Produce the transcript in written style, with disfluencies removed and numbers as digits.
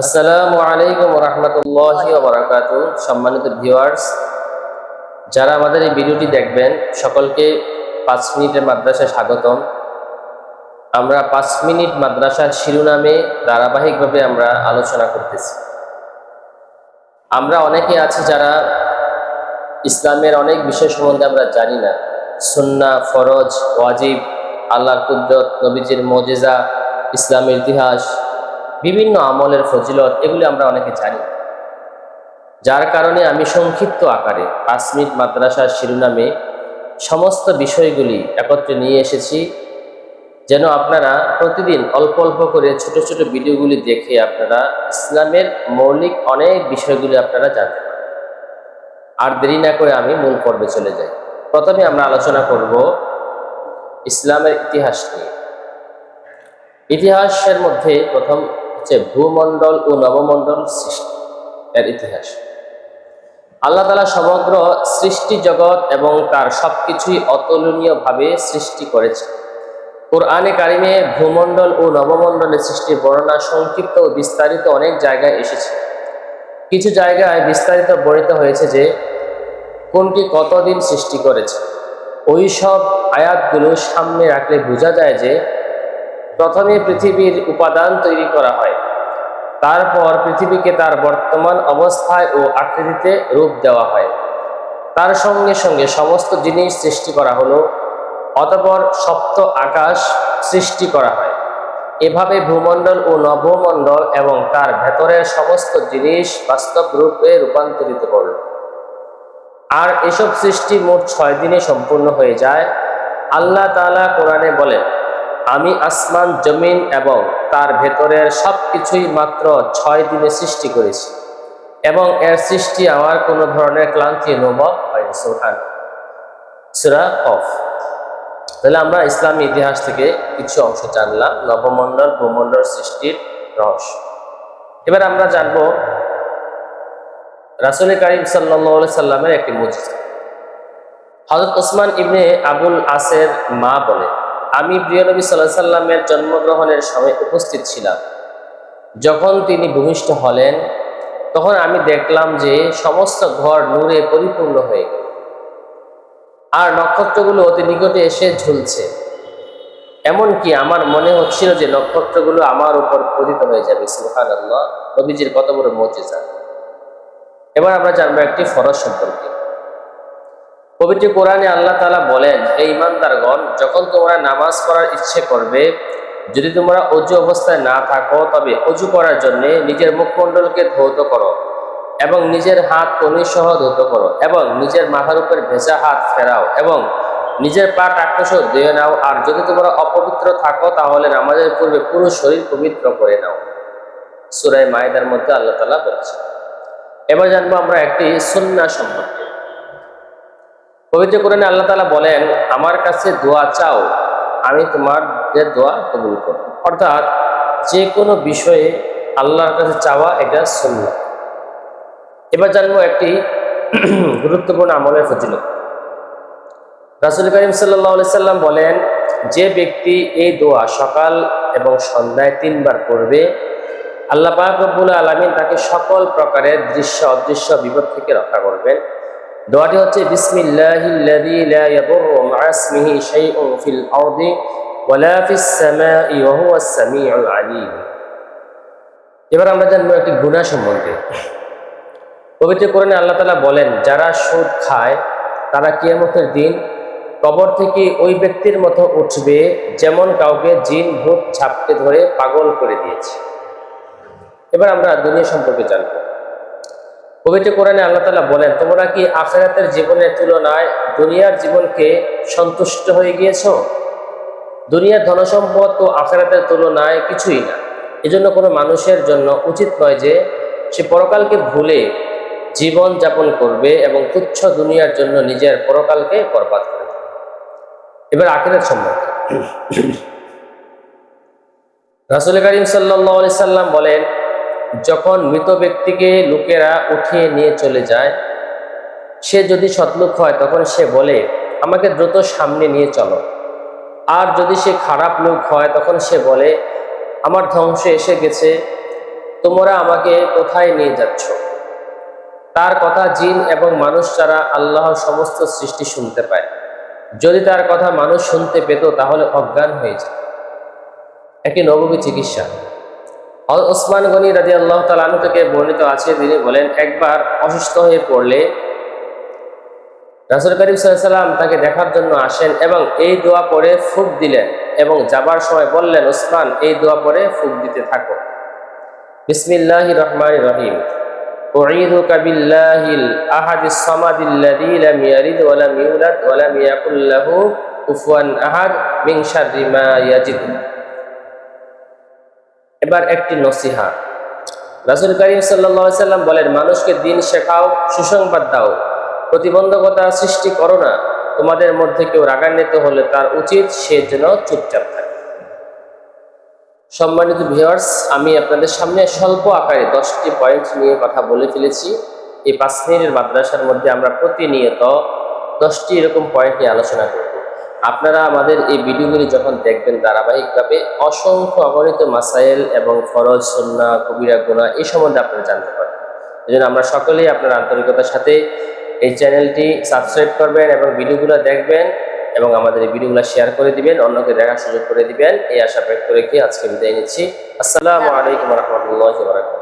আসসালামু আলাইকুম রহমতুল্লাহি ওয়া বারাকাতুহু। সম্মানিত ভিউয়ার্স, যারা আমাদের এই ভিডিওটি দেখবেন সকলকে 5 মিনিটের মাদ্রাসায় স্বাগতম। আমরা 5 মিনিট মাদ্রাসার শিরোনামে ধারাবাহিকভাবে আমরা আলোচনা করতেছি। আমরা অনেকে আছি যারা ইসলামের অনেক বিষয় সম্বন্ধে আমরা জানি না। সুন্নাহ, ফরজ, ওয়াজিব, আল্লাহর কুদরত, নবীজির মুজিজা, ইসলামের ইতিহাস, বিভিন্ন আমলের ফজিলত, এগুলি আমরা অনেকে জানি না। যার কারণে আমি সংক্ষিপ্ত আকারে 5 মিনিট মাদ্রাসার শিরোনামে সমস্ত বিষয়গুলি একত্রে নিয়ে এসেছি, যেন আপনারা প্রতিদিন অল্প অল্প করে ছোট ছোট ভিডিওগুলি দেখে আপনারা ইসলামের মৌলিক অনেক বিষয়গুলি আপনারা জানতে পারেন। আর দেরি না করে আমি মূল পর্বে চলে যাই। প্রথমে আমরা আলোচনা করব ইসলামের ইতিহাস নিয়ে। ইতিহাসের মধ্যে প্রথম হচ্ছে ভূমণ্ডল ও নবমণ্ডল সৃষ্টি এর ইতিহাস। আল্লাহ তাআলা সমগ্র সৃষ্টি জগৎ এবং তার সবকিছুই অতুলনীয়ভাবে সৃষ্টি করেছে। কোরআনে কারিমে ভূমণ্ডল ও নবমণ্ডলের সৃষ্টির বর্ণনা সংক্ষিপ্ত ও বিস্তারিত অনেক জায়গায় এসেছে। কিছু জায়গায় বিস্তারিত বর্ণিত হয়েছে যে কোনটি কতদিন সৃষ্টি করেছে। ওই সব আয়াতগুলো সামনে রাখলে বোঝা যায় যে প্রথমে পৃথিবীর উপাদান তৈরি করা হয়, তারপর পৃথিবীকে তার বর্তমান অবস্থায় ও আকৃতিতে রূপ দেওয়া হয়, তার সঙ্গে সঙ্গে সমস্ত জিনিস সৃষ্টি করা হলো, অতঃপর সপ্ত আকাশ সৃষ্টি করা হয়। এভাবে ভূমণ্ডল ও নবমণ্ডল এবং তার ভেতরের সমস্ত জিনিস বাস্তব রূপে রূপান্তরিত করল। আর এসব সৃষ্টি মোট 6 দিনে সম্পূর্ণ হয়ে যায়। আল্লাহ তাআলা কোরআনে বলেন, আমি আসমান, জমিন এবং তার ভেতরের সব কিছুই মাত্র 6 দিনে সৃষ্টি করেছি এবং এর সৃষ্টি আমার কোনো ধরনের ক্লান্তি অনুভব হয়নি। সুবহানাল্লাহ। সূরা কফ। তাহলে আমরা ইসলামী ইতিহাস থেকে কিছু অংশ জানলাম, নবমণ্ডল ভূমণ্ডল সৃষ্টির রহস্য। এবার আমরা জানব রাসূল কারীম সাল্লাল্লাহু আলাইহি সাল্লামের একটি মুজিজা। হযরত ওসমান ইবনে আবুল আসের মা বলে, আমি প্রিয় নবী সাল্লাল্লাহু আলাইহি সাল্লামের জন্মগ্রহণের সময় উপস্থিত ছিলাম। যখন তিনি ভূমিষ্ঠ হলেন তখন আমি দেখলাম যে সমস্ত ঘর নূরে পরিপূর্ণ হয়ে গেল, আর নক্ষত্রগুলো অতি নিকটে এসে ঝুলছে। এমনকি আমার মনে হচ্ছিল যে নক্ষত্রগুলো আমার উপর পতিত হয়ে যাবে। সুবহানাল্লাহ। নবীজির কত বড় মুজিজা। এবার আমরা জানবো একটি ফরজ সম্পর্কে। পবিত্র কোরআনে আল্লাহ তাআলা বলেন, হে ঈমানদারগণ, যখন তোমরা নামাজ পড়ার ইচ্ছে করবে, যদি তোমরা অজু অবস্থায় না থাকো, তবে অজু করার জন্য নিজের মুখমণ্ডলকে ধৌত করো এবং নিজের হাত কনুই সহ ধৌত করো এবং নিজের মাথার উপর ভেজা হাত ফেরাও এবং নিজের পা টাকনু সহ ধুয়ে নাও। আর যদি তোমরা অপবিত্র থাকো তাহলে নামাজের পূর্বে পুরো শরীর পবিত্র করে নাও। সূরা মাইদার মধ্যে আল্লাহ তাআলা বলেছেন। এবার জানবো আমরা একটি সুন্নাহ সম্পর্কে। পবিত্র কোরআনে আল্লাহ তাআলা বলেন, আমার কাছে দোয়া চাও, আমি তোমাদের দোয়া কবুল করব। অর্থাৎ যে কোনো বিষয়ে আল্লাহর কাছে চাওয়া, এটা সুন্নাহ। এবার জানবো একটি গুরুত্বপূর্ণ আমলের ফজিলত। রাসূল কারীম সাল্লাল্লাহু আলাইহি সাল্লাম বলেন, যে ব্যক্তি এই দোয়া সকাল এবং সন্ধ্যায় 3 বার পড়বে, আল্লাহ পাক রব্বুল আলামিন তাকে সকল প্রকারের দৃশ্য অদৃশ্য বিপদ থেকে রক্ষা করবেন। দোয়াটি হচ্ছে, বিসমিল্লাহিল্লাযী লা ইয়াদুররু মা'a ইসমিহি শাইউন ফিল আরদি ওয়ালা ফিস সামাই ওয়া হুয়াস সামিউল আলীম। এবার আমরা জানবো একটি গুনাহ সম্বন্ধে। পবিত্র কোরআনে আল্লাহ তাআলা বলেন, যারা সুদ খায় তারা কিয়ামতের দিন কবর থেকে ওই ব্যক্তির মতো উঠবে যেমন কাউকে জিন ভূত ঝাপটে ধরে পাগল করে দিয়েছে। এবার আমরা দুনিয়া সম্পর্কে জানবো। পবিত্র কোরআনে আল্লাহ তাআলা বলেন, তোমরা কি আখিরাতের জীবনের তুলনায় দুনিয়ার জীবনকে সন্তুষ্ট হয়ে গিয়েছো? দুনিয়ার ধনসম্পদ ও আখিরাতের তুলনায় কিছুই না। এজন্য কোনো মানুষের জন্য উচিত নয় যে সে পরকালকে ভুলে জীবন যাপন করবে এবং তুচ্ছ দুনিয়ার জন্য নিজের পরকালকে বরবাদ করে দেবে। এবার আখিরাত সম্পর্কে রাসূল কারীম সাল্লাল্লাহু আলাইহি সাল্লাম বলেন, যখন মৃত ব্যক্তিকে লোকেরা উঠিয়ে নিয়ে চলে যায়, সে যদি সৎলোক হয় তখন সে বলে, আমাকে দ্রুত সামনে নিয়ে চলো। আর যদি সে খারাপ লোক হয় তখন সে বলে, আমার ধ্বংস এসে গেছে। তোমরা আমাকে কোথায় নিয়ে যাচ্ছ? তার কথা জিন এবং মানুষ ছাড়া আল্লাহর সমস্ত সৃষ্টি শুনতে পায়। যদি তার কথা মানুষ শুনতে পেত তাহলে অজ্ঞান হয়ে যেত। একটি নববী চিকিৎসা। হযরত ওসমান গনি রাদিয়াল্লাহু তাআলা আনহু থেকে বর্ণিত আছে, তিনি বলেন, একবার অসুস্থ হয়ে পড়লে রাসূল করিম সাল্লাল্লাহু আলাইহি ওয়াসাল্লাম তাকে দেখার জন্য আসেন এবং এই দোয়া পড়ে ফুঁক দিলেন এবং যাবার সময় বললেন, ওসমান, এই দোয়া পড়ে ফুঁক দিতে থাকো। বিসমিল্লাহির রহমানির রহিম। উঈযুকা বিল্লাহিল আহাদিস সামাদিল্লাযী লাম ইয়ালিদ ওয়া লাম ইউলাদ ওয়া লাম ইয়াকুল লাহু কুফুয়ান আহাদ মিন শাররি মা ইয়াজিদু। এবার একটি নসিহা। রাসূল করিম সাল্লাল্লাহু আলাইহি ওয়াসাল্লাম বলেন, মানুষকে দিন শেখাও, সুসংবাদ দাও, প্রতিবন্ধকতা সৃষ্টি করো না। তোমাদের মধ্যে কেউ রাগান্বিত হলে তার উচিত সে যেন চুপচাপ থাকে। সম্মানিত ভিউয়ার্স, আমি আপনাদের সামনে স্বল্প আকারে 10টি পয়েন্ট নিয়ে কথা বলে ফেলেছি। এই 5 মিনিটের মাদ্রাসার মধ্যে আমরা প্রতিনিয়ত 10টি এরকম পয়েন্ট নিয়ে আলোচনা করব। আপনারা আমাদের এই ভিডিওগুলি যখন দেখবেন ধারাবাহিকভাবে অসংখ্য অগণিত মাসাইল এবং ফরজ, সুন্নাহ, কবিরা, গুনাহ এই সম্বন্ধে আপনারা জানতে পারবেন। এজন্য আমরা সকলেই আপনার আন্তরিকতার সাথে এই চ্যানেলটি সাবস্ক্রাইব করবেন এবং ভিডিওগুলো দেখবেন এবং আমাদের এই ভিডিওগুলো শেয়ার করে দিবেন, অন্যকে দেখার সুযোগ করে দিবেন। এই আশা ব্যক্ত রেখে আজকে বিদায় নিচ্ছি। আসসালামু আলাইকুম ওয়া রাহমাতুল্লাহি ওয়া বারাকাতুহু।